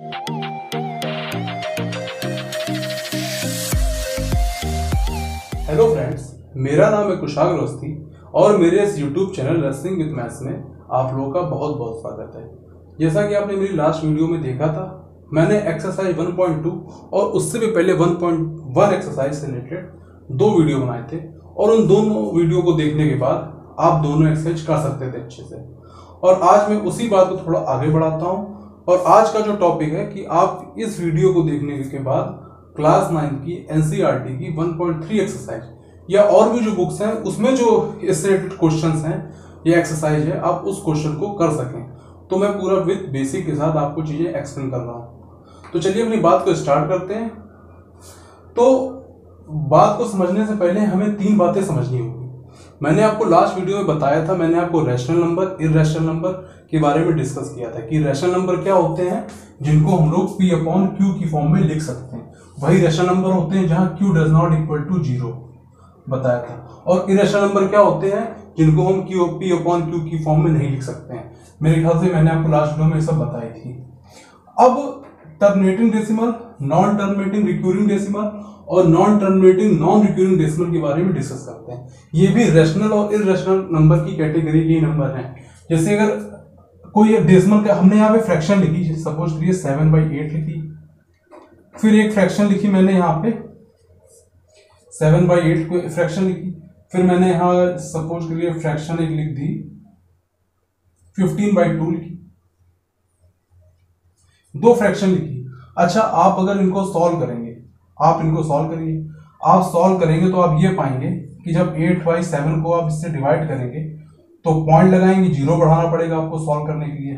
Hello friends, मेरा नाम है कुशाग्र अवस्थी और मेरे इस YouTube channel learning with maths में आप लोगों का बहुत बहुत स्वागत है। जैसा कि आपने मेरी लास्ट वीडियो में देखा था, मैंने एक्सरसाइज 1.2 और उससे भी पहले 1.1 एक्सरसाइज से रिलेटेड 2 वीडियो बनाए थे और उन दोनों वीडियो को देखने के बाद आप दोनों एक्सरसाइज कर सकते थे अच्छे से। और आज मैं उसी बात को थोड़ा आगे बढ़ाता हूँ और आज का जो टॉपिक है कि आप इस वीडियो को देखने के बाद क्लास 9 की एनसीईआरटी की 1.3 एक्सरसाइज या और भी जो बुक्स हैं उसमें जो इससे रिलेटेड क्वेश्चंस हैं या एक्सरसाइज है, आप उस क्वेश्चन को कर सकें। तो मैं पूरा विद बेसिक के साथ आपको चीजें एक्सप्लेन कर रहा हूँ। तो चलिए अपनी बात को स्टार्ट करते हैं। तो बात को समझने से पहले हमें 3 बातें समझनी होगी। मैंने आपको लास्ट वीडियो में बताया था, मैंने आपको रैशनल नंबर, इर्रेशनल नंबर के बारे में डिस्कस किया था कि रैशनल नंबर क्या होते हैं जिनको हम लोग P/Q की फॉर्म में लिख सकते हैं। वही रैशनल नंबर होते हैं जहां Q does not equal to 0 बताया था। और इर्रेशनल नंबर क्या होते हैं जिनको हम P/Q की फॉर्म में नहीं लिख सकते हैं। मेरे ख्याल से मैंने आपको लास्ट वीडियो में सब बताई थी। अब terminating decimal, non terminating recurring decimal और non terminating non recurring decimal के बारे में डिस्कस करते हैं। ये भी रैशनल और इर्रेशनल नंबर की कैटेगरी के नंबर हैं। जैसे अगर कोई डेसिमल का हमने यहाँ पे फ्रैक्शन लिखी, सपोज करिए 7/8 लिखी, फिर एक फ्रैक्शन लिखी मैंने यहाँ पे 7/8 को फ्रैक्शन लिखी, फिर मैंने यहाँ सपोज करिए फ्रैक्शन एक लिख दी 15/2 लिखी, 2 फ्रैक्शन लिखी। अच्छा, आप अगर इनको सॉल्व करेंगे, आप इनको सॉल्व करिए, आप सॉल्व करेंगे तो आप ये पाएंगे कि जब 8/7 को आप इससे डिवाइड करेंगे तो पॉइंट लगाएंगे, 0 बढ़ाना पड़ेगा आपको सॉल्व करने के लिए।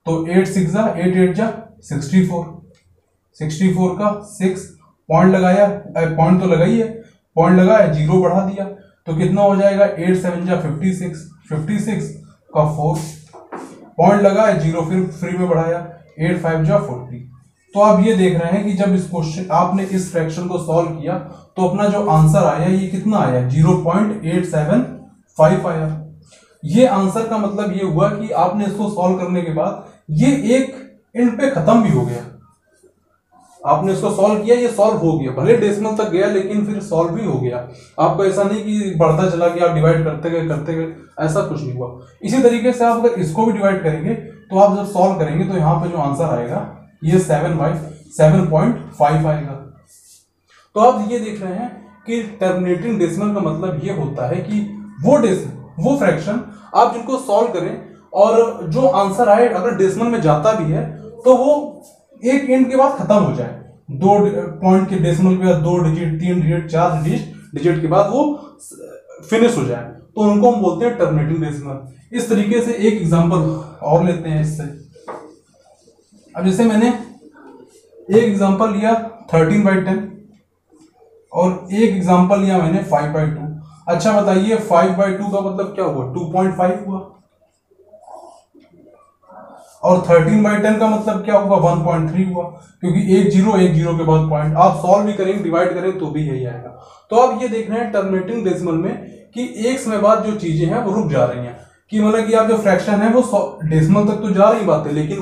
तो 8 6 जा 8 8 जा 64 का 6 पॉइंट लगाया, पॉइंट तो लगाइए, पॉइंट लगाया, 0 बढ़ा दिया तो कितना हो जाएगा 8 7 जा 56 का 4 पॉइंट लगाया, 0 फिर फ्री में बढ़ाया, 8 5 जा 40। तो आप ये देख रहे हैं कि जब इस क्वेश्चन आपने इस फ्रैक्शन को सॉल्व किया तो अपना जो आंसर आया ये कितना आया 0.875 आया। ये आंसर का मतलब ये हुआ कि आपने इसको सॉल्व करने के बाद ये एक एंड पे खत्म भी हो गया। आपने इसको सॉल्व किया, ये सॉल्व हो गया, भले डेसिमल तक गया लेकिन फिर सॉल्व भी हो गया। आपको ऐसा नहीं कि बढ़ता चला गया, आप डिवाइड करते गए, ऐसा कुछ नहीं हुआ। इसी तरीके से आप अगर इसको भी डिवाइड करेंगे तो आप जब सॉल्व करेंगे तो यहाँ पे जो आंसर आएगा ये 7/7.5 आएगा। तो आप ये देख रहे हैं कि टर्मिनेटिंग डेसिमल का मतलब ये होता है कि वो फ्रैक्शन आप जिनको सॉल्व करें और जो आंसर आए अगर डेसिमल में जाता भी है तो वो एक एंड के बाद खत्म हो जाए, 2 पॉइंट के डेसिमल के बाद 2 डिजिट 3 डिजिट 4 डिजिट के बाद वो फिनिश हो जाए, तो उनको हम बोलते हैं टर्मिनेटिंग डेसिमल। इस तरीके से एक एग्जांपल और लेते हैं इससे। अब जैसे मैंने एक एग्जांपल लिया 13/10 और एक एग्जांपल लिया मैंने 5/2। अच्छा बताइए 5/2 का मतलब क्या हुआ 2.5 हुआ और 13/10 का मतलब क्या होगा 1.3 हुआ, क्योंकि एक जीरो के बाद पॉइंट। आप सॉल्व भी करेंगे, डिवाइड करेंगे तो भी यही आएगा। तो आप ये देख रहे हैं टर्मिनेटिंग डेसिमल में कि एक समय बाद जो चीजें हैं वो रुक जा रही हैं, कि मतलब कि आप जो फ्रैक्शन है वो डेसिमल तक तो जा रही बातें लेकिन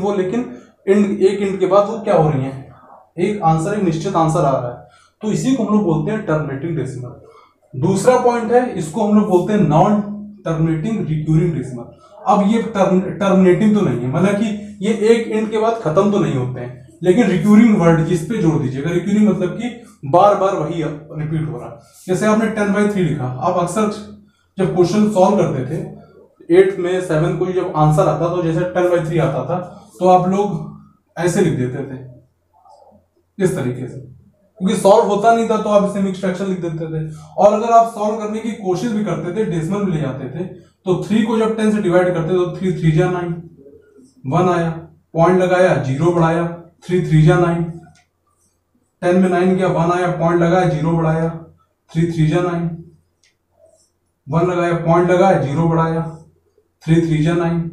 एक इंट के बाद वो क्या हो रही है, एक निश्चित आंसर आ रहा है। तो इसी को हम लोग बोलते हैं टर्मिनेटिंग डेसिमल। दूसरा पॉइंट है, इसको हम लोग बोलते हैं नॉन टर्मिनेटिंग रिक्यूरिंग डेसिमल। अब ये टर्मिनेटिंग तो नहीं है, मतलब कि ये एक एंड के बाद खत्म तो नहीं होते हैं, लेकिन रिक्यूरिंग वर्ड इस पे जोड़ दीजिएगा। रिक्यूरिंग मतलब कि बार बार वही रिपीट हो रहा। जैसे आपने 10/3 लिखा, आप अक्सर जब क्वेश्चन सॉल्व करते थे 8 में 7 को जब आंसर आता तो जैसे 10/3 आता था तो आप लोग ऐसे लिख देते थे इस तरीके से, क्योंकि सॉल्व होता नहीं था तो आप इसे मिक्स्ड फ्रैक्शन लिख देते थे। और अगर आप सॉल्व करने की कोशिश भी करते थे, डेसिमल में ले जाते थे, तो 3 को जब 10 से डिवाइड करते तो 3 3 जा 9, 1 आया, पॉइंट लगाया, 0 बढ़ाया, 3 3 जा 9, 10 में 9 गया, 1 आया, पॉइंट लगाया, 0 बढ़ाया, 3 3 जा 9, 1 लगाया, पॉइंट लगाया, 0 बढ़ाया, 3 3 जा 9।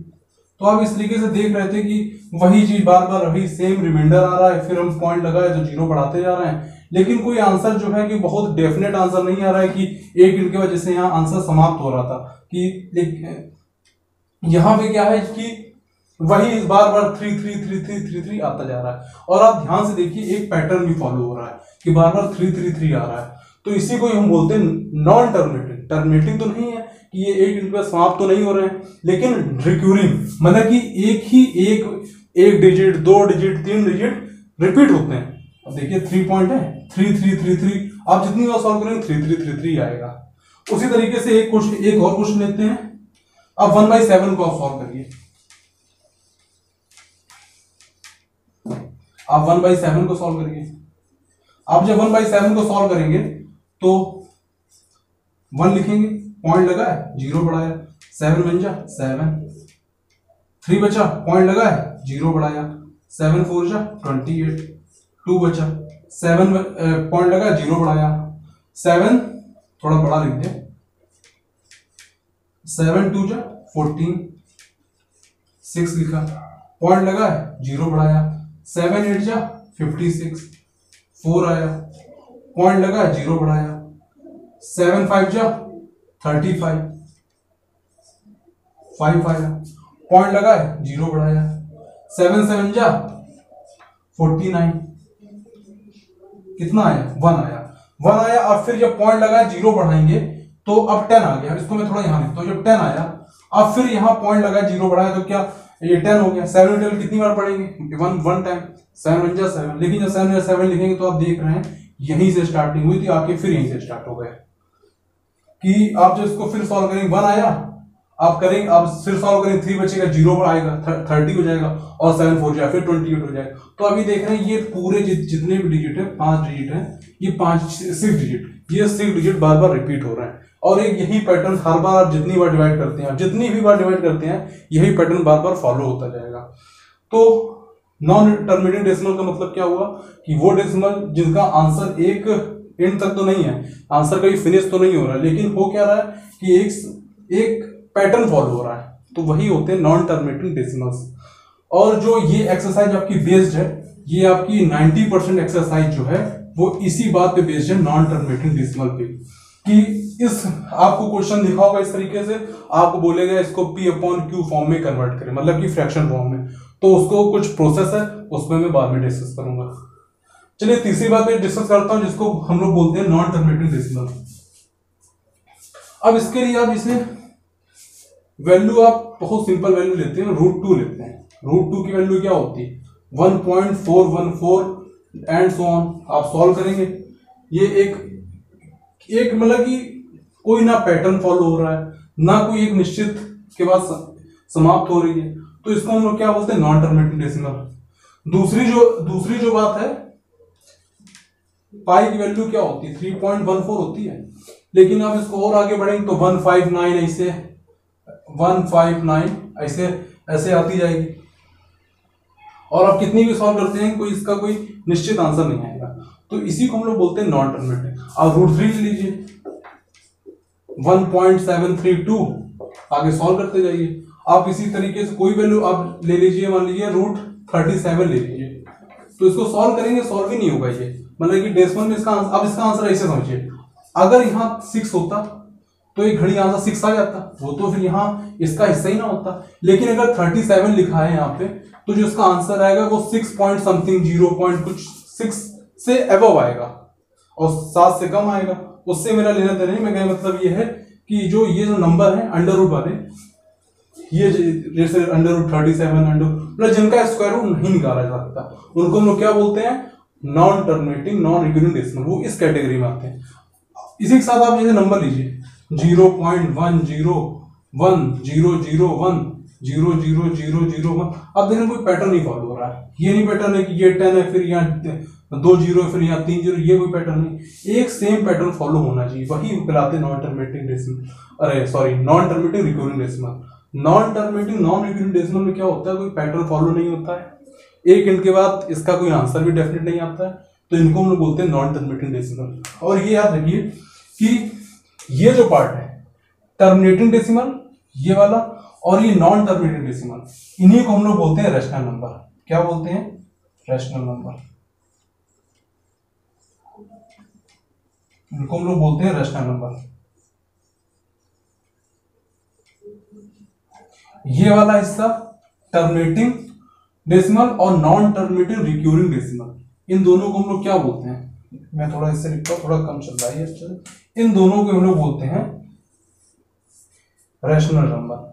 तो आप इस तरीके से देख रहे थे कि वही चीज बार बार वही सेम रिमाइंडर आ रहा है, फिर हम पॉइंट लगाए तो 0 बढ़ाते जा रहे हैं, लेकिन कोई आंसर जो है कि बहुत डेफिनेट आंसर नहीं आ रहा है कि एक इनके वजह से यहाँ आंसर समाप्त हो रहा था। कि यहाँ पे क्या है कि वही बार बार 333333 आता जा रहा है। और आप ध्यान से देखिए एक पैटर्न भी फॉलो हो रहा है कि बार बार 333 आ रहा है। तो इसी को हम बोलते हैं नॉन टर्मिनेटिंग। टर्मिनेटिंग तो नहीं है कि ये एक डिजिट पर समाप्त तो नहीं हो रहे हैं, लेकिन रिक्यूरिंग मतलब कि एक डिजिट, 2 डिजिट, 3 डिजिट रिपीट होते हैं। अब देखिए 3 पॉइंट है, 3333, आप जितनी बार सॉल्व करेंगे 3333 आएगा। उसी तरीके से एक और क्वेश्चन लेते हैं। अब 1/7 को आप सॉल्व करिए। आप 1/7 को सॉल्व करिए। आप जब 1/7 को सॉल्व करेंगे तो 1 लिखेंगे, पॉइंट लगा है, 0 बढ़ाया, 7 बन जा 7, 3 बचा, पॉइंट लगा है, 0 बढ़ाया, 7 4 जा 28, 2 बचा, 7 पॉइंट लगा, 0 बढ़ाया, 7 थोड़ा बड़ा लिख दे, 7 2 जा 14, 6 लिखा, पॉइंट लगा है, 0 बढ़ाया, 7 8 जा 56, 4 आया, पॉइंट लगा है, 0 बढ़ाया, 7 5 जा 35, 5 आया, पॉइंट लगा है, 0 बढ़ाया, 7 7 जा 49, कितना आया, 1 आया, 1 आया। अब फिर जब पॉइंट लगा है 0 बढ़ाएंगे तो अब 10 आ गया। इसको मैं थोड़ा यहां लिखता हूं, जब 10 आया अब फिर यहां पॉइंट लगा 0 बढ़ाया तो क्या ये 10 हो गया। 7 12 कितनी बार पढ़ेंगे, वन टाइम, 7 1 जा 7। लेकिन जब 7 7 लिखेंगे तो आप देख रहे हैं यहीं से स्टार्टिंग हुई थी, आके फिर यहीं से स्टार्ट हो गए कि आप जो इसको फिर सॉल्व करेंगे 1 आया, आप करेंगे, आप फिर सॉल्व करेंगे 3 बचेगा, 0 आएगा, 30 हो जाएगा, और 7 4 जाएगा, फिर 28 हो जाएगा। तो अभी देख रहे हैं ये पूरे जितने भी डिजिट है, 5 डिजिट है, ये 6 डिजिट, ये 6 डिजिट बार बार रिपीट हो रहे हैं। और एक यही पैटर्न हर बार आप जितनी बार डिवाइड करते हैं, आप जितनी भी बार डिवाइड करते हैं, यही पैटर्न बार बार फॉलो होता जाएगा। तो नॉन टर्मिनेटिंग डेसिमल का मतलब क्या हुआ कि वो डेसिमल जिनका आंसर एक एंड तक तो नहीं है, आंसर कभी फिनिश तो नहीं हो रहा है, लेकिन हो क्या रहा है कि एक पैटर्न फॉलो हो रहा है, तो वही होते हैं नॉन टर्मिनेटिंग डेसिमल्स। और जो ये एक्सरसाइज आपकी बेस्ड है, ये आपकी 90% एक्सरसाइज जो है वो इसी बात पे बेस्ड है, नॉन टर्मिनेटिंग डेसिमल पे। कि इस आपको क्वेश्चन लिखा होगा इस तरीके से, आपको बोलेगा इसको P/Q फॉर्म में कन्वर्ट करें, मतलब कि फ्रैक्शन फॉर्म में, तो उसको कुछ प्रोसेस है, उसमें मैं बाद में डिस्कस करूंगा। चलिए तीसरी बात मैं डिस्कस करता हूं, जिसको हम लोग बोलते हैं नॉन टर्मिनेटिंग डेसिमल। अब इसके लिए आप इसे वैल्यू, आप बहुत सिंपल वैल्यू लेते हैं, √2 लेते हैं। √2 की वैल्यू क्या होती है, 1.414 एंड सो ऑन। आप सॉल्व करेंगे, ये एक मतलब कि कोई ना पैटर्न फॉलो हो रहा है, ना कोई एक निश्चित के बाद समाप्त हो रही है, तो इसको हम लोग क्या बोलते हैं, नॉन टर्मिनेटिंग डेसिमल। दूसरी जो बात है, पाई की वैल्यू क्या होती है, 3.14 होती है, लेकिन आप इसको और आगे बढ़ेंगे तो 159 ऐसे 159 ऐसे आती जाएगी, और आप कितनी भी सॉल्व करते हैं कोई इसका कोई निश्चित आंसर नहीं आएगा, तो इसी को हम लोग बोलते हैं नॉन टर्मिनेटिंग। आप √3 लीजिए, 1.732, आगे सॉल्व करते जाइए। आप इसी तरीके से कोई वैल्यू आप ले लीजिए, मान लीजिए √37 ले लीजिए, तो इसको सॉल्व करेंगे, सॉल्व ही नहीं होगा ये, मतलब कि डेसिमल में इसका आंसर ऐसे समझिए, अगर यहाँ 6 होता तो एक घड़ी आंसर 6 आ जाता, वो तो फिर यहाँ इसका हिस्सा ही ना होता। लेकिन अगर 37 लिखा है यहाँ पे, तो जो इसका आंसर आएगा वो 6 पॉइंट समथिंग 0 पॉइंट कुछ 6 से एबव आएगा, और 7 से कम आएगा, उससे मेरा लेना देना नहीं। मैं कहने मतलब ये है कि ये जो नंबर है अंडर रूट वाले, ये जैसे √37 मतलब जिनका स्क्वायर रूट नहीं निकाला जा सकता, उनको हम लोग क्या बोलते हैं, non terminating non recurring decimal, वो इस कैटेगरी में आते हैं। इसी के साथ आप जैसे नंबर लीजिए 0.101000100001, अब देखिए कोई पैटर्न नहीं फॉलो हो रहा है। ये नहीं पैटर्न है कि ये 10 है फिर यहाँ 2 0 फिर यहाँ 3 0, ये कोई पैटर्न नहीं, एक सेम पैटर्न फॉलो होना चाहिए, वही कहलाते हैं non terminating decimal, non terminating recurring decimal. Non terminating non recurring decimal में क्या होता है, कोई पैटर्न फॉलो नहीं होता है, एक इंट के बाद इसका कोई आंसर भी डेफिनेट नहीं आता है, तो इनको हम लोग बोलते हैं नॉन टर्मिनेटिंग डेसिमल। और ये याद रखिए कि ये जो पार्ट है टर्मिनेटिंग डेसिमल ये वाला, और ये नॉन टर्मिनेटिंग डेसिमल, इन्हीं को हम लोग बोलते हैं रैशनल नंबर। क्या बोलते हैं, रैशनल नंबर, इनको हम लोग बोलते हैं रैशनल नंबर। ये वाला हिस्सा टर्मिनेटिंग डेसिमल और नॉन टर्मिनेटिंग रिक्यूरिंग डेसिमल, इन दोनों को हम लोग क्या बोलते हैं, मैं थोड़ा इससे लिखता हूँ, थोड़ा कम चल रहा है ये, इन दोनों को हम लोग बोलते हैं रैशनल नंबर।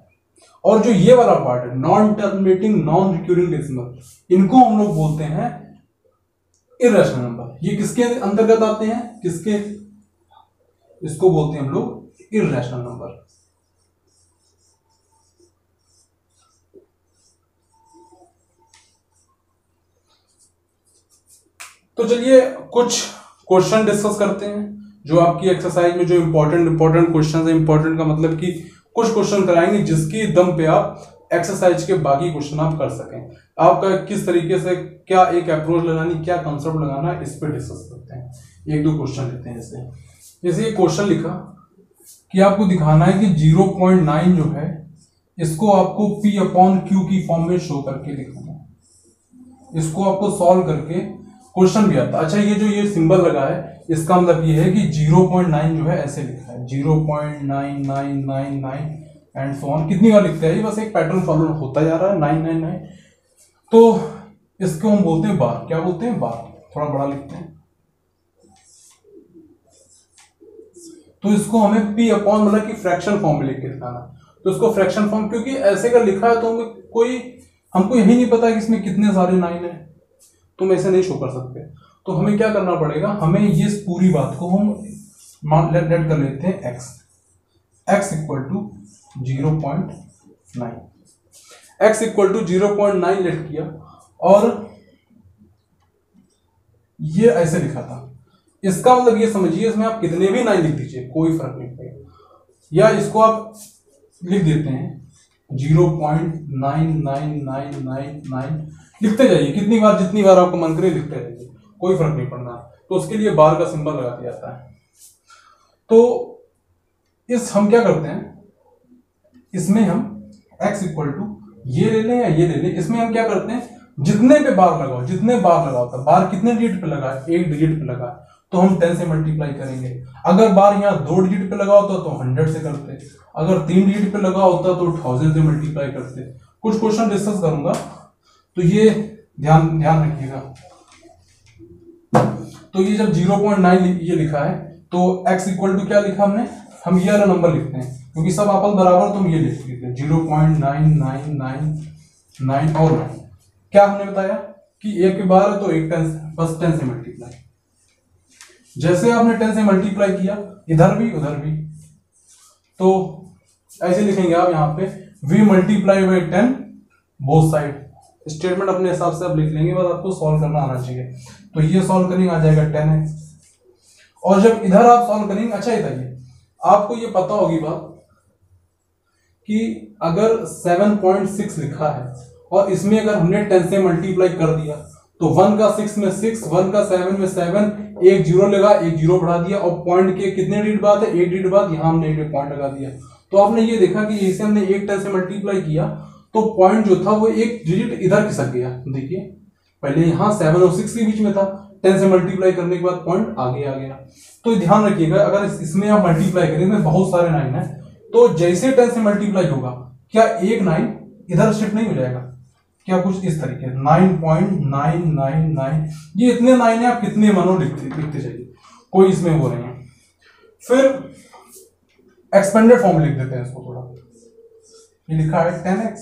और जो ये वाला पार्ट है non terminating non recurring decimal, इनको हम लोग बोलते हैं इररेशनल नंबर। ये किसके अंतर्गत आते हैं, किसके, इसको बोलते हैं हम लोग इररेशनल नंबर। तो चलिए कुछ क्वेश्चन डिस्कस करते हैं जो आपकी एक्सरसाइज में जो इंपॉर्टेंट क्वेश्चन है, इंपॉर्टेंट का मतलब कि कुछ क्वेश्चन कराएंगे जिसकी दम पे आप एक्सरसाइज के बाकी क्वेश्चन आप कर सकें। आपका किस तरीके से क्या एक अप्रोच लगानी, क्या कंसेप्ट लगाना है, इस पे डिस्कस करते हैं। एक दो क्वेश्चन लेते हैं जैसे ये क्वेश्चन लिखा कि आपको दिखाना है कि 0.9 जो है इसको आपको P/Q की फॉर्म में शो करके दिखाना है। इसको आपको सॉल्व करके क्वेश्चन भी आता है। अच्छा, ये सिंबल लगा है इसका मतलब ये है कि 0.9 जो है ऐसे लिखा है 0.9999 एंड सो ऑन। कितनी बार लिखते हैं, ये बस एक पैटर्न फॉलो होता जा रहा है 999। तो इसको हम बोलते हैं बार। क्या बोलते हैं, बार। थोड़ा बड़ा लिखते हैं। तो इसको हमें P अपॉन मतलब कि फ्रैक्शन फॉर्म में लिख के दिखाना। तो इसको फ्रैक्शन फॉर्म, क्योंकि ऐसे का लिखा है तो हमको यही नहीं पता कि इसमें कितने सारे 9 है, तो हम ऐसे नहीं शो कर सकते। तो हमें क्या करना पड़ेगा, हमें ये पूरी बात को हम लेट कर लेते हैं x equal to 0.9, x equal to 0.9 let किया और ये ऐसे लिखा था। इसका मतलब ये समझिए इसमें आप कितने भी 9 लिख दीजिए कोई फर्क नहीं पड़ेगा, या इसको आप लिख देते हैं 0.99999 लिखते जाइए, कितनी बार जितनी बार आपको मन करे लिखते जाइए, कोई फर्क नहीं पड़ना। तो उसके लिए बार का सिंबल लगा दिया जाता है। तो हम क्या करते हैं, इसमें हम x इक्वल टू ये ले लें या ये ले लें, इसमें हम क्या करते हैं जितने पे बार लगाओ, जितने बार लगाओ, तो बार कितने डिजिट पे लगा है, 1 डिजिट पे लगा, तो हम 10 से मल्टीप्लाई करेंगे। अगर बार यहाँ 2 डिजिट पे लगा होता तो 100 से करते, अगर 3 डिजिट पे लगा होता तो 1000 से मल्टीप्लाई करते। कुछ क्वेश्चन डिस्कस करूंगा तो ये ध्यान रखिएगा। तो ये जब 0.9 ये लिखा है तो x इक्वल टू क्या लिखा हमने, हम ये वाला नंबर लिखते हैं क्योंकि सब आपस बराबर, तो हम ये लिख लेते हैं 0.9999 और 9। क्या हमने बताया कि एक के बार है तो एक 10 बस 10 से मल्टीप्लाई। जैसे आपने 10 से मल्टीप्लाई किया इधर भी उधर भी, तो ऐसे लिखेंगे आप यहाँ पे v multiply by 10 both side. Statement अपने हिसाब से आप लिख लेंगे, बस आपको सॉल्व करना आना चाहिए। तो ये सॉल्व करेंगे आ जाएगा 10x, और जब इधर आप सॉल्व करेंगे, अच्छा बताइए आपको ये पता होगी बात कि अगर 7.6 लिखा है और इसमें अगर हमने 10 से मल्टीप्लाई कर दिया तो 1 का 6 में 6, 1 का 7 में 7, एक जीरो लगा, एक जीरो बढ़ा दिया, और पॉइंट के कितने डिजिट बाद है, 1 डिजिट बाद, यहां हमने एक पॉइंट लगा दिया। तो आपने ये देखा कि इसे हमने एक 10 से मल्टीप्लाई किया तो पॉइंट जो था वो एक डिजिट इधर खिसक गया। देखिए पहले यहाँ 7 और 6 के बीच में था, 10 से मल्टीप्लाई करने के बाद पॉइंट आगे आ गया। तो ध्यान रखिएगा अगर इसमें आप मल्टीप्लाई करें, इसमें बहुत सारे 9 है, तो जैसे 10 से मल्टीप्लाई होगा क्या एक 9 इधर शिफ्ट नहीं हो जाएगा, क्या कुछ इस तरीके 9.999, ये इतने 9 है, आप कितने मानो लिखते जाइए, कोई इसमें हो रहे हैं। फिर एक्सपेंडेड फॉर्म लिख देते हैं इसको थोड़ा, ये लिखा है 10x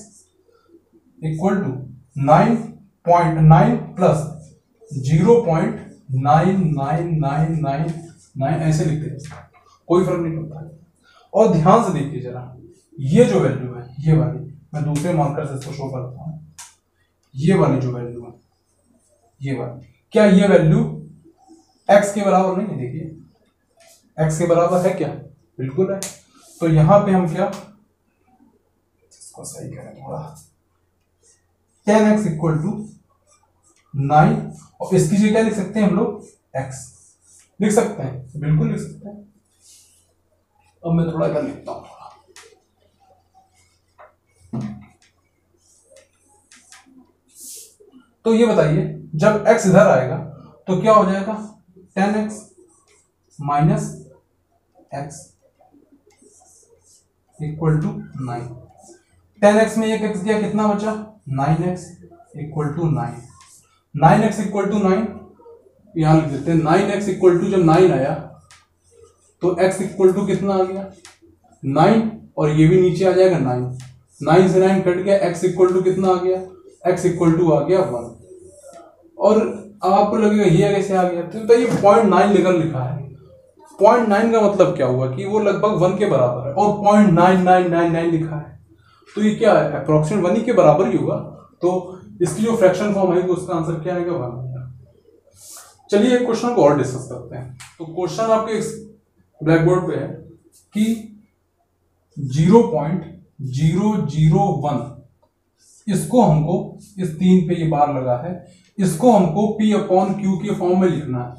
इक्वल टू 9.9 प्लस 0.99999 ऐसे लिखते हैं, कोई फर्क नहीं पड़ता है। और ध्यान से देखिए जरा, ये जो वैल्यू है ये वाली, मैं दूसरे मार्कर से इसको शो करता हूं, ये वाली जो वैल्यू है ये वाली, क्या ये वैल्यू x के बराबर नहीं है? देखिए x के बराबर है क्या, बिल्कुल है। तो यहां पे हम क्या, इसको सही करें थोड़ा, 10x इक्वल टू 9, और इसकी जगह क्या लिख सकते हैं हम लोग, x लिख सकते हैं, बिल्कुल लिख सकते हैं। अब मैं थोड़ा इधर लिखता हूं, तो ये बताइए जब x इधर आएगा तो क्या हो जाएगा, 10x minus x equal to 9। 10x में एक x गया, कितना बचा 9x equal to 9, 9x equal to 9 यहाँ लिख देते हैं। 9x इक्वल टू जब 9 आया तो x इक्वल टू कितना आ गया 9, और ये भी नीचे आ जाएगा 9, 9 से 9 कट गया, x इक्वल टू कितना आ गया, x इक्वल टू आ गया 1। और आपको लगेगा ये कैसे आ गया, तो ये 0.9 लेकर लिखा है। 0.9 का मतलब क्या हुआ कि वो लगभग 1 के बराबर है, और 0.9999 लिखा है, तो ये क्या है, अप्रोक्सीमेट 1 ही के बराबर ही होगा। तो इसकी जो फ्रैक्शन फॉर्म आएगी उसका आंसर क्या आएगा, 1 आएगा। चलिए एक क्वेश्चन को और डिस्कस करते हैं। तो क्वेश्चन आपके ब्लैक बोर्ड पे है कि 0.001 इसको हमको, इस 3 पे ये बार लगा है, इसको हमको P अपॉन Q के फॉर्म में लिखना है।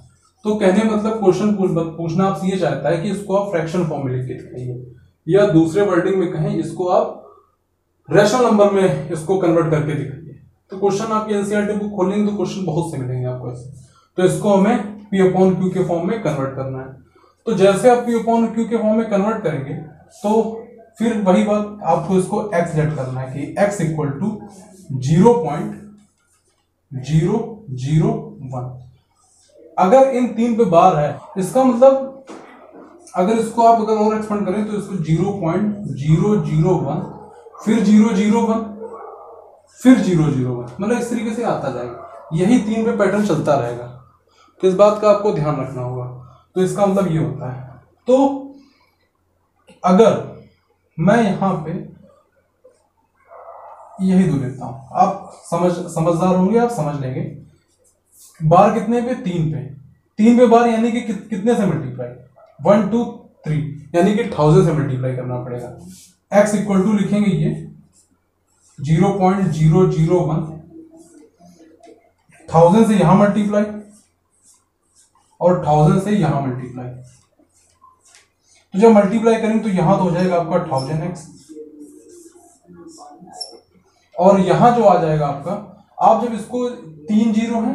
तो कहने मतलब क्वेश्चन पूछना आपसे ये चाहता है कि इसको आप फ्रैक्शन फॉर्म में लिख के दिखाइए, या दूसरे वर्डिंग में कहें इसको आप रैशनल नंबर में इसको कन्वर्ट करके दिखाइए। तो क्वेश्चन आपकी एनसीईआरटी बुक खोलेंगे तो क्वेश्चन बहुत से मिलेंगे आपको ऐसे। तो इसको हमें P अपॉन Q के फॉर्म में कन्वर्ट करना है। तो जैसे आप P अपॉन Q के फॉर्म में कन्वर्ट करेंगे तो फिर वही बात, आपको इसको x लेट करना है कि x इक्वल टू 0.001। अगर इन 3 पे बार है, इसका मतलब अगर इसको आप अगर और एक्सपेंड करें तो इसको 0.001 फिर 001 फिर 001, मतलब इस तरीके से आता जाएगा। यही 3 पे पैटर्न चलता रहेगा, तो इस बात का आपको ध्यान रखना होगा। तो इसका मतलब ये होता है। तो अगर मैं यहां पे यही दो लेता हूं, आप समझदार होंगे, आप समझ लेंगे। बार कितने पे, 3 पे, 3 पे बार यानी कि कितने से मल्टीप्लाई, 1 2 3 यानी कि 1000 से मल्टीप्लाई करना पड़ेगा। x इक्वल टू लिखेंगे ये 0.001, 1000 से यहां मल्टीप्लाई और 1000 से यहां मल्टीप्लाई। तो जब मल्टीप्लाई करेंगे तो यहां तो हो जाएगा आपका 1000x, और यहां जो आ जाएगा आपका, आप जब इसको 3 जीरो है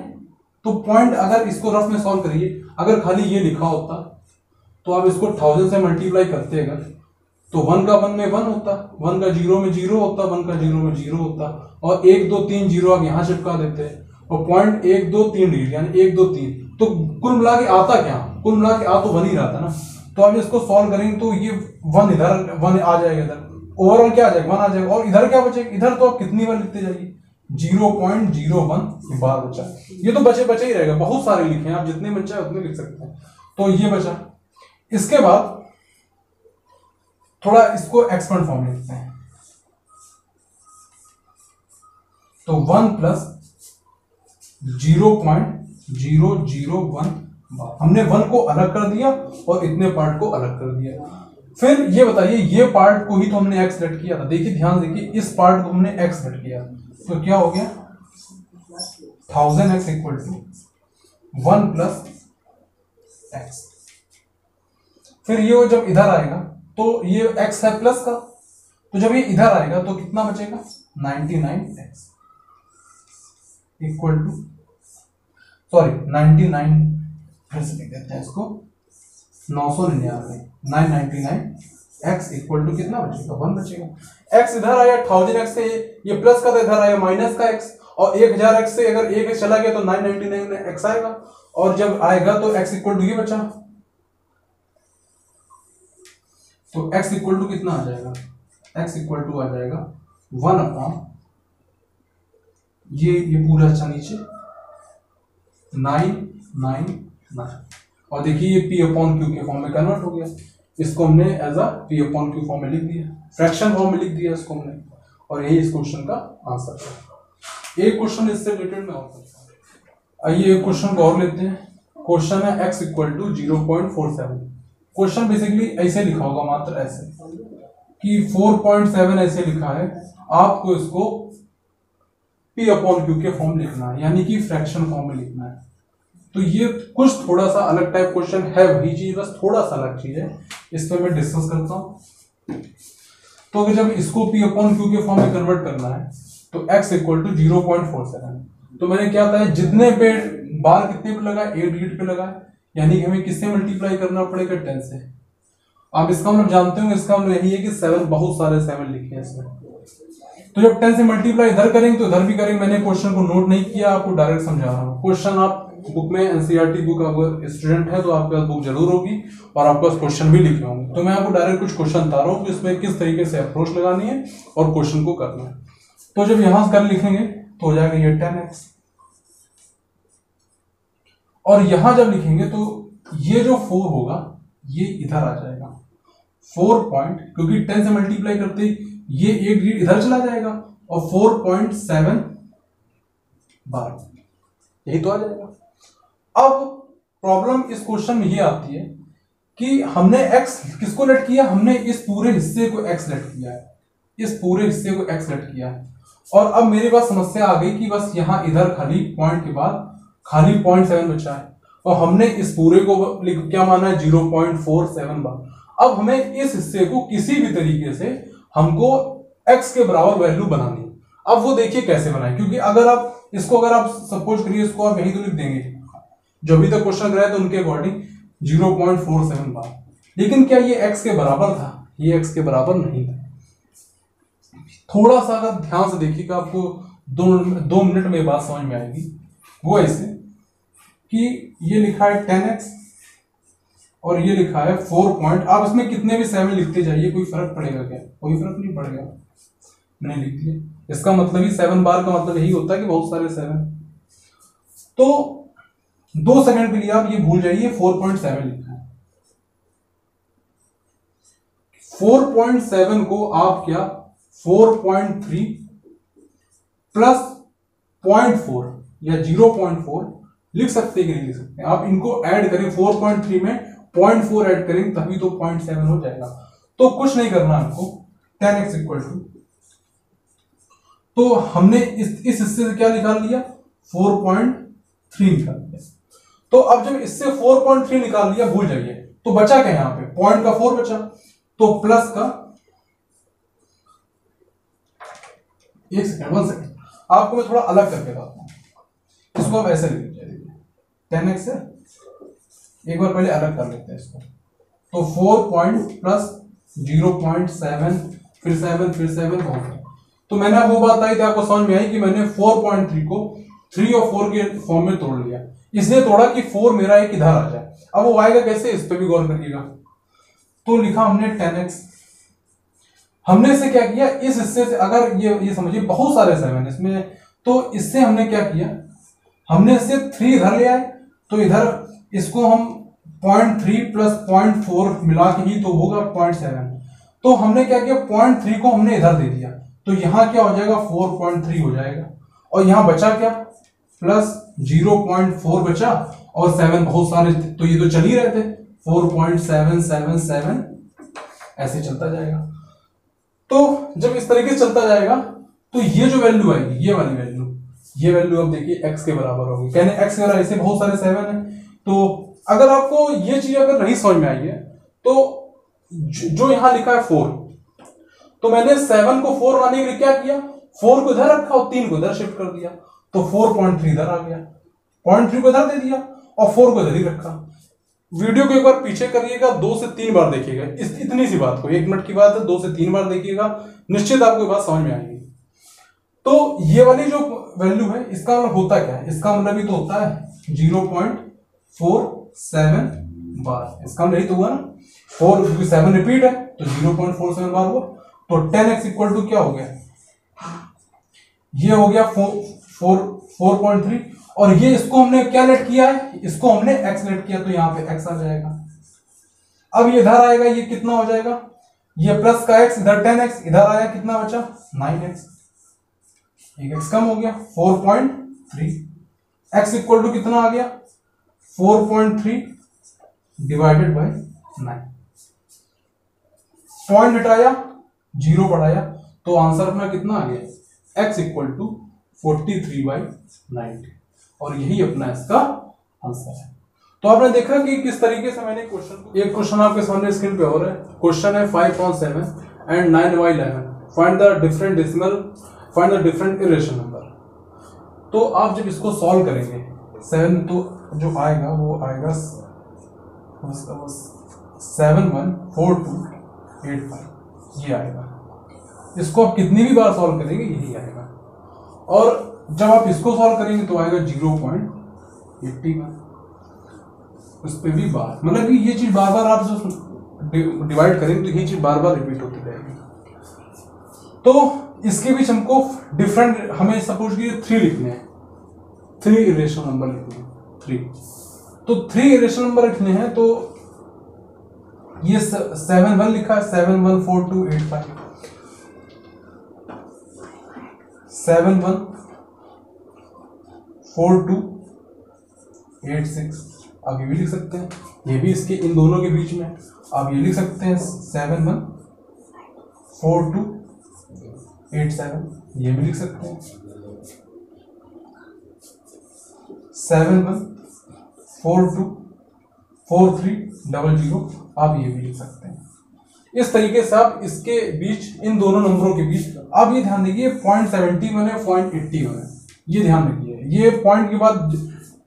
तो पॉइंट, अगर इसको रफ में सॉल्व करिए, अगर खाली ये लिखा होता तो आप इसको 1000 से मल्टीप्लाई करते अगर, तो 1 का 1 में 1 होता, 1 का 0 में 0 होता, 1 का 0 में 0 होता, और 1 2 3 जीरो आप यहां चिपका देते हैं, और पॉइंट 1 2 3 यानी 1 2 3, तो कुल मिला के आता क्या, कुल मिला के आ तो 1 ही रहा था ना। तो आप इसको सॉल्व करेंगे तो ये 1 इधर 1 आ जाएगा, इधर ओवरऑल क्या आ जाएगा, 1 आ जाएगा, और इधर क्या बचेगा, इधर तो आप कितनी बार लिखते जाइए, 0.01 बार बचा। ये तो बचे बचे ही रहेगा, बहुत सारे लिखे हैं, आप जितने मन चाहे उतने लिख सकते हैं। तो ये बचा। इसके बाद थोड़ा इसको एक्सपेंड फॉर्म में लिखते हैं, तो 1 प्लस 0.001 बार। हमने 1 को अलग कर दिया और इतने पार्ट को अलग कर दिया। फिर ये बताइए, ये पार्ट को ही तो हमने x सेट किया था, देखिए ध्यान देखिए, इस पार्ट को हमने x सेट किया, तो क्या हो गया 1000x equal to 1 plus x। फिर ये जब इधर आएगा तो ये x है प्लस का, तो जब ये इधर आएगा तो कितना बचेगा 99x इक्वल टू, सॉरी 99, फिर से लिख देते हैं इसको 999, 999 x इक्वल टू कितना बचेगा 1 बचेगा। x इधर आया 1000x से, ये प्लस का, तो इधर आया माइनस का x, और 1000x से अगर 1 चला गया तो 999x आएगा, और जब आएगा तो x इक्वल टू ये बचा, तो x इक्वल टू कितना आ जाएगा, x इक्वल टू आ जाएगा 1 अपॉन ये पूरा अच्छा नीचे 999, और देखिए ये P अपॉन Q के फॉर्म में कन्वर्ट हो गया। इसको हमने as a P upon Q form में लिख दिया, फ्रैक्शन फॉर्म में लिख दिया इसको हमने, और यही इस क्वेश्चन का आंसर है। एक क्वेश्चन इससे रिलेटेड में और करता हूं, आइए एक क्वेश्चन को और लेते हैं। क्वेश्चन है x equal to 0.47। Question basically ऐसे लिखा होगा, मात्र ऐसे कि 4.7 ऐसे लिखा है, आपको इसको P अपॉन Q के फॉर्म लिखना है, यानी कि फ्रैक्शन फॉर्म में लिखना है। तो ये कुछ थोड़ा सा अलग टाइप क्वेश्चन है, वही चीज बस थोड़ा सा अलग चीज है, इस पर मैं डिस्कस करता हूं। तो अगर जब इसको P अपॉन Q के फॉर्म में कन्वर्ट करना है तो x इक्वल टू 0.47, तो मैंने क्या था, जितने पे बार कितने पे लगा, 8 डिजिट पे लगा, यानी कि हमें किससे मल्टीप्लाई करना पड़ेगा 10 से। आप इसका मतलब जानते होंगे, इसका मतलब यही है कि 7, बहुत सारे 7 लिखे हैं इसमें, तो जब 10 से मल्टीप्लाई इधर करेंगे तो इधर भी करेंगे। मैंने क्वेश्चन को नोट नहीं किया, आपको डायरेक्ट समझा रहा हूँ। क्वेश्चन आप बुक में एनसीईआरटी बुक अगर स्टूडेंट है तो आपके पास बुक जरूर होगी और आपके पास क्वेश्चन भी लिखे होंगे। तो मैं आपको डायरेक्ट कुछ क्वेश्चन बता रहा हूँ कि इसमें किस तरीके से अप्रोच लगानी है और क्वेश्चन को करना है। तो जब यहां कर लिखेंगे तो हो जाएगा ये 10x, और यहां जब लिखेंगे तो ये जो 4 होगा ये इधर आ जाएगा 4 पॉइंट, क्योंकि 10 से मल्टीप्लाई करते ये एक डिजिट इधर चला जाएगा और 4.7 बार, यही तो आ जाएगा। अब प्रॉब्लम इस क्वेश्चन में ये आती है कि हमने x किसको लेट किया, हमने इस पूरे हिस्से को x लेट किया है, इस पूरे हिस्से को x लेट किया है। और अब मेरे पास समस्या आ गई कि बस यहां इधर खाली पॉइंट के बाद खाली 0.7 बचा है और हमने इस पूरे को क्या माना है 0.47 बार। अब हमें इस हिस्से को किसी भी तरीके से हमको x के बराबर वैल्यू बनानी है। अब वो देखिए कैसे बनाए, क्योंकि अगर आप सपोज करिए इसको आप यहीं तो लिख देंगे, जो अभी तक क्वेश्चन कराए तो उनके अकॉर्डिंग 0.47 बार, लेकिन क्या ये x के बराबर था? ये x के बराबर नहीं था। थोड़ा सा अगर ध्यान से देखिएगा आपको 2 मिनट में बात समझ में आएगी। वो ऐसे कि ये लिखा है 10x और ये लिखा है 4 पॉइंट, आप इसमें कितने भी 7 लिखते जाइए, कोई फर्क पड़ेगा क्या? कोई फर्क नहीं पड़ेगा, मैंने लिख दिया। इसका मतलब ही 7 बार का मतलब यही होता है कि बहुत सारे 7। तो 2 सेकंड के लिए आप ये भूल जाइए 4.7 लिखा है। 4.7 को आप क्या 4.3 प्लस 0.4 या 0.4 लिख सकते हैं कि नहीं लिख सकते? आप इनको ऐड करें, 4.3 में 0.4 ऐड करेंगे तभी तो 0.7 हो जाएगा। तो कुछ नहीं करना आपको, 10x इक्वल टू, तो हमने इस हिस्से से क्या निकाल लिया 4.3 निकाल लिया। तो अब जब इससे 4.3 निकाल लिया, भूल जाइए, तो बचा क्या यहां पे? पॉइंट का 4 बचा, तो प्लस का 1 सेकंड आपको मैं थोड़ा अलग करके बताता हूं। इसको आप ऐसे लिख लीजिए 10x है, एक बार पहले अलग कर लेते हैं इसको। तो 4 पॉइंट प्लस 0.7 फिर 7 फिर 7 बहुत है। तो मैंने अब वो बात आई थी, आपको समझ में आई कि मैंने 4.3 को 3 और 4 के फॉर्म में तोड़ लिया, इसलिए तोड़ा कि 4 मेरा एक इधर आ जाए। अब वो आएगा कैसे, इस पे भी गौर करिएगा। तो लिखा हमने 10x, हमने इसे क्या किया, इस हिस्से से अगर ये समझिए बहुत सारे 7 इसमें, तो इससे हमने क्या किया, हमने इससे 3 इधर ले आए, तो इधर इसको हम 0.3 प्लस 0.4 मिला के ही तो होगा 0.7। तो हमने क्या किया, 0.3 को हमने इधर दे दिया, तो यहां क्या हो जाएगा 4.3 हो जाएगा, और यहां बचा क्या प्लस 0.4 बचा, और 7 बहुत सारे तो ये तो चल ही रहे थे, 4.777 ऐसे चलता जाएगा। तो जब इस तरीके से चलता जाएगा तो ये जो वैल्यू आएगी, ये वाली वैल्यू, ये वैल्यू अब देखिए x के बराबर होगी, कहने x के बराबर, ऐसे बहुत सारे 7 है। तो अगर आपको ये चीज अगर नहीं समझ में आई है, तो जो यहां लिखा है 4, तो मैंने 7 को 4 बनाने के लिए क्या किया, 4 को इधर रखा और 3 को इधर शिफ्ट कर दिया, तो 4.3 इधर आ गया, 0.3 को इधर दे दिया और 4 को इधर ही रखा। वीडियो को एक बार पीछे करिएगा, 2 से 3 बार देखिएगा, इतनी सी बात को, 1 मिनट की बात है, 2 से 3 बार देखिएगा, निश्चित आपको बात समझ में आएगी। तो ये वाली जो वैल्यू है, इसका मतलब होता क्या है, इसका मतलब ही तो होता है 0.47 बार, इसका मतलब यही तो हुआ ना, 4 क्योंकि 7 रिपीट है तो 0.47 बार हुआ। तो 10x इक्वल टू क्या हो गया, ये हो गया 4.3, और ये इसको हमने क्या लेट किया है, इसको हमने x लेट किया, तो यहां पे x आ जाएगा। अब ये इधर आएगा, ये कितना हो जाएगा, ये प्लस का x, इधर 10x, इधर आया कितना बचा 9x, एक x कम हो गया 4.3, x इक्वल टू कितना आ गया 4.3 डिवाइडेड बाय 9, पॉइंट हटाया 0 बढ़ाया, तो आंसर अपना कितना आ गया x इक्वल टू 43/90, और यही अपना इसका आंसर है। तो आपने देखा कि किस तरीके से मैंने एक क्वेश्चन आपके सामने स्क्रीन पे और है, क्वेश्चन है 5.7 and 9/11, find the different decimal, find the different irrational number. तो आप जब इसको सॉल्व करेंगे 7, तो जो आएगा वो आएगा 714285, ये आएगा। इसको आप कितनी भी बार सॉल्व करेंगे यही आएगा। और जब आप इसको सॉल्व करेंगे तो आएगा 0.81। उस पर भी बार, मतलब कि ये चीज बार बार आप जो डिवाइड करेंगे तो ये चीज बार बार रिपीट होती रहेगी। तो इसके बीच हमको डिफरेंट, हमें सपोज कि 3 लिखने हैं, 3 इरेशनल नंबर लिखने हैं, 3। तो 3 इरेशनल नंबर लिखने हैं तो ये 7 1 लिखा है, 7 1 4 2 8 5, 7 1 4 2 8 6। आप ये भी लिख सकते हैं, ये भी इसके इन दोनों के बीच में आप ये लिख सकते हैं 7 1 4 2 8 7, ये भी लिख सकते हैं 7 1 4 2 4 3 0 0, आप ये भी लिख सकते हैं। इस तरीके से आप इसके बीच, इन दोनों नंबरों के बीच, आप ये ध्यान देखिए 0.71 है, 0.81 है, ये ध्यान रखिए। ये पॉइंट के बाद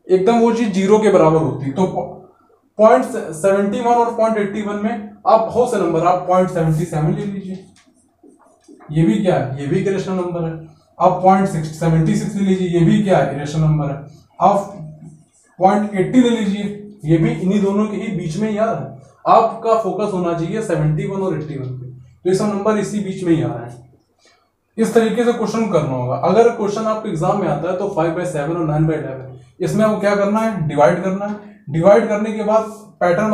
एकदम वो चीज 0 के बराबर होती है, तो 0.71 और 0.81 में आप बहुत से नंबर, आप 0.77 ले लीजिए, ये भी क्या है, ये भी इरेशनल नंबर है। आप 0.76 ले लीजिए, ये भी क्या है, इरेशनल नंबर है। आप 0.80 ले लीजिए, ये भी इन्हीं दोनों के ही बीच में ही आ रहा है। आपका फोकस होना चाहिए 71 और 81 पे, तो ये सब नंबर इसी बीच में ही आ रहा है। इस तरीके से क्वेश्चन करना होगा। अगर क्वेश्चन आपके एग्जाम में आता है तो 5/7 और 9/11, इसमें आपको क्या करना है, डिवाइड करना है। डिवाइड करने के बाद पैटर्न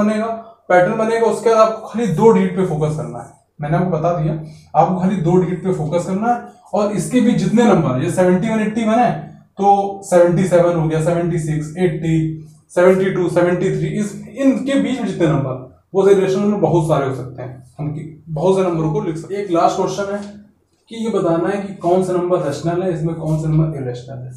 बनेगा, उसके बाद आपको खाली 2 डिजिट पे फोकस करना है। मैंने आपको बता दिया, आपको खाली 2 डिजिट पे फोकस करना है। और इसके भी जितने नंबर है, ये 71 81 है तो 77 हो गया, 76 80 72 73, इनके बीच में जितने नंबर, वो इरेशनल में बहुत सारे हो सकते हैं, हम बहुत से नंबरों को लिख सकते हैं। एक लास्ट क्वेश्चन है कि ये बताना है कि कौन सा नंबर रैशनल है, इसमें कौन सा नंबर इरेशनल है।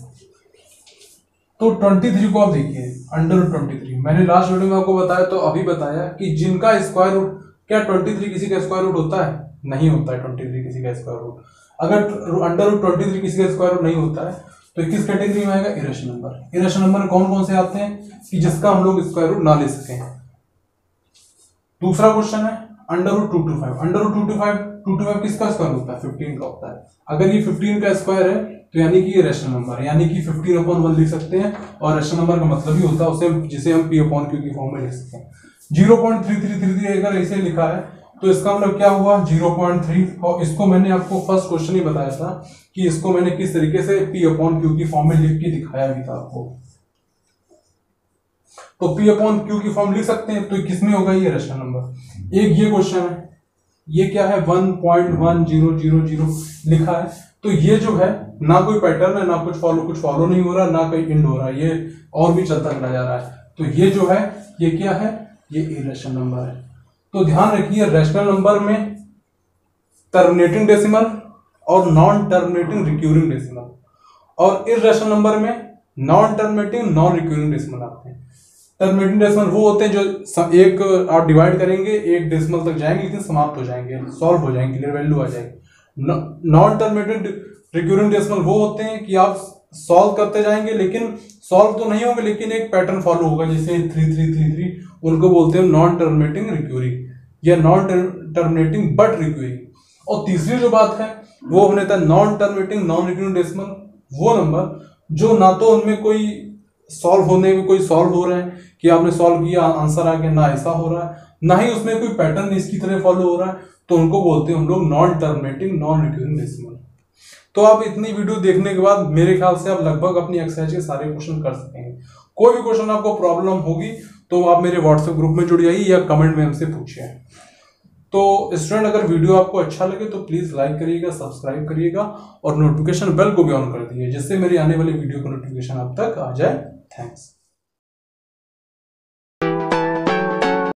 तो 23 को आप देखिए, √23। मैंने लास्ट वीडियो में आपको बताया, तो अभी बताया कि जिनका स्क्वायर रूट, क्या 23 किसी का स्क्वायर रूट होता है? नहीं होता है 23 किसी का स्क्वायर रूट। अगर √23 किसी का स्क्वायर रूट नहीं होता है तो किस कैटेगरी में आएगा? Irrational number. इरेशनल नंबर कौन कौन से आते हैं कि जिसका हम लोग स्क्वायर रूट ना ले सकें। दूसरा क्वेश्चन है √225। √225 किसका स्क्वायर होता है? 15 का होता है। अगर ये 15 का स्क्वायर है तो यानी कि ये रैशनल नंबर है, यानी कि 15/1 लिख सकते हैं। और रैशनल नंबर का मतलब ही होता है उसे, जिसे हम P/Q की फॉर्म में लिख सकते हैं। 0.3333 अगर ऐसे लिखा है तो इसका मतलब क्या हुआ? 0.3। और इसको मैंने आपको फर्स्ट क्वेश्चन ही बताया था कि इसको मैंने किस तरीके से P/Q की फॉर्म में लिख के दिखाया भी था आपको। तो P/Q की फॉर्म लिख सकते हैं, तो किसमें होगा? ये रैशनल नंबर। एक ये क्वेश्चन है, ये क्या है? 1.1000 लिखा है, तो ये जो है ना कोई पैटर्न है, ना कुछ फॉलो नहीं हो रहा, ना कोई एंड हो रहा है, ये और भी चलता चला जा रहा है। तो ये जो है, ये क्या है? ये इरेशनल नंबर है। तो ध्यान रखिए, रैशनल नंबर में टर्मिनेटिंग डेसिमल और नॉन टर्मिनेटिंग रिक्यूरिंग डेसिमल, और इरेशनल नंबर में non terminating non recurring decimal आते हैं। टर्मिनेटिंग डेसिमल वो होते हैं जो एक आप डिवाइड करेंगे, एक डेसिमल तक जाएंगे लेकिन समाप्त हो जाएंगे, सॉल्व हो जाएंगे, क्लियर वैल्यू आ जाएगी। नॉन टर्मिनेटिंग रिक्यूरिंग डेसिमल वो होते हैं कि आप सॉल्व करते जाएंगे, लेकिन सॉल्व तो नहीं होंगे, लेकिन एक पैटर्न फॉलो होगा, जैसे 3333, उनको बोलते हैं नॉन टर्मिनेटिंग रिक्यूरिंग या नॉन टर्मिनेटिंग बट रिक्यूरिंग। और तीसरी जो बात है वो होने था non terminating non recurring decimal, वो नंबर जो ना तो उनमें कोई सॉल्व होने में कोई सॉल्व हो रहा है कि आपने सॉल्व किया आंसर आ गया, ना ऐसा हो रहा है, ना ही उसमें कोई पैटर्न इसकी तरह फॉलो हो रहा है, तो उनको बोलते हैं हम लोग non terminating non recurring decimal. तो आप इतनी वीडियो देखने के बाद मेरे ख्याल से आप लगभग अपनी एक्सरसाइज के सारे क्वेश्चन कर सकेंगे। कोई भी क्वेश्चन आपको प्रॉब्लम होगी तो आप मेरे व्हाट्सएप ग्रुप में जुड़ जाइए या कमेंट में हमसे पूछिए। तो स्टूडेंट, अगर वीडियो आपको अच्छा लगे तो प्लीज लाइक करिएगा, सब्सक्राइब करिएगा और नोटिफिकेशन बेल को भी ऑन कर दीजिए, जिससे मेरी आने वाली वीडियो का नोटिफिकेशन आप तक आ जाए। थैंक्स।